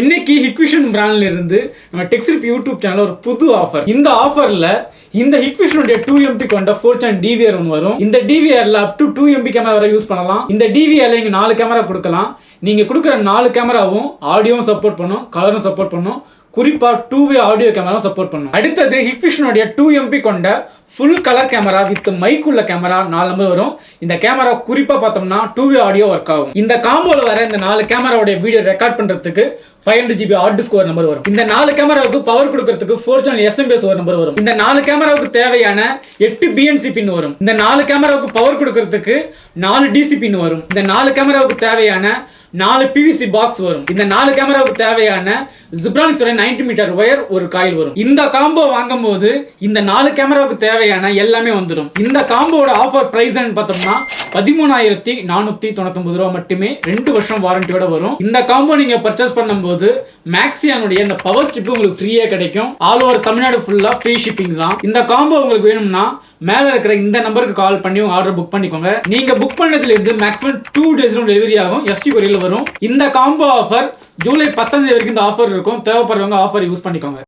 இன்னைக்கு ஹிக்விஷன் பிராண்ட்ல இருந்து நம்ம டெக்ஸ்ரிப் யூடியூப் சேனல் ஒரு புது ஆஃபர். இந்த ஆஃபர்ல இந்த ஹிக்விஷனுடைய 2MP கொண்ட 4 சேனல் டிவிஆர் ஒன்று வரும். இந்த டிவிஆர்ல அப் டு 2MP கேமரா வரை யூஸ் பண்ணலாம். இந்த டிவிஆர்ல நீங்க 4 கேமரா கொடுக்கலாம். நீங்க கொடுக்குற 4 கேமராவும் ஆடியோவும் சப்போர்ட் பண்ணும், கலரும் சப்போர்ட் பண்ணும், குறிப்பா 2-வே ஆடியோ கேமரா சப்போர்ட் பண்ணும். அடுத்தது ஹிக்விஷனுடைய 2MP கொண்ட full colour camera with mic உள்ள கேமரா 4 நம்பர் வரும். இந்த கேமரா குறிப்பா பார்த்தோம்னா 2-வே ஆடியோ ஒர்க் ஆகும். இந்த காம்போல வர இந்த 4 கேமராவுடைய வீடியோ ரெக்கார்ட் பண்றதுக்கு 500GB ஹார்ட் டிஸ்க் ஒரு நம்பர் வரும். இந்த 4 கேமராவுக்கு பவர் கொடுக்கிறதுக்கு 4 சேனல் SMPS ஒரு நம்பர் வரும். இந்த 4 கேமராவுக்கு தேவையான 8 BNC பின் வரும். இந்த 4 கேமராவுக்கு பவர் கொடுக்கிறதுக்கு 4 DC பின் வரும். இந்த 4 கேமராவுக்கு தேவையான 4 PVC பாக்ஸ் வரும். இந்த 4 கேமராவுக்கு தேவையான Zebronics 90 மீட்டர் ஒயர் ஒரு காயில் வரும். இந்த காம்போ வாங்கும்போது இந்த 4 கேமராவுக்கு தேவையான எல்லாமே வந்துடும். இந்த காம்போட ஆஃபர் பிரைஸ் பார்த்தோம்னா 13,499 ரூபாய் மட்டுமே. 2 வருஷம் வாரண்டியோட வரும். இந்த காம்போ நீங்க பர்ச்சேஸ் பண்ணும்போது மேக்ஸியானுடைய இந்த பவர் ஸ்ட்ரிப் உங்களுக்கு ஃப்ரீயா கிடைக்கும். ஆல் ஓவர் தமிழ்நாடு ஃபுல்லா ஃப்ரீ ஷிப்பிங் தான். இந்த காம்போ உங்களுக்கு வேணும்னா மேல இருக்கிற இந்த நம்பருக்கு கால் பண்ணி உங்க ஆர்டர் புக் பண்ணிக்கோங்க. நீங்க புக் பண்ணதுல இருந்து மேக்ஸிமம் 2 டேஸ் டெலிவரி ஆகும். ST கொரியர்ல வரும். இந்த காம்போ ஆஃபர் ஜூலை 10 வரைக்கும் இந்த ஆஃபர் இருக்கும். தேவைப்படுறவங்க ஆஃபர் யூஸ் பண்ணிக்கோங்க.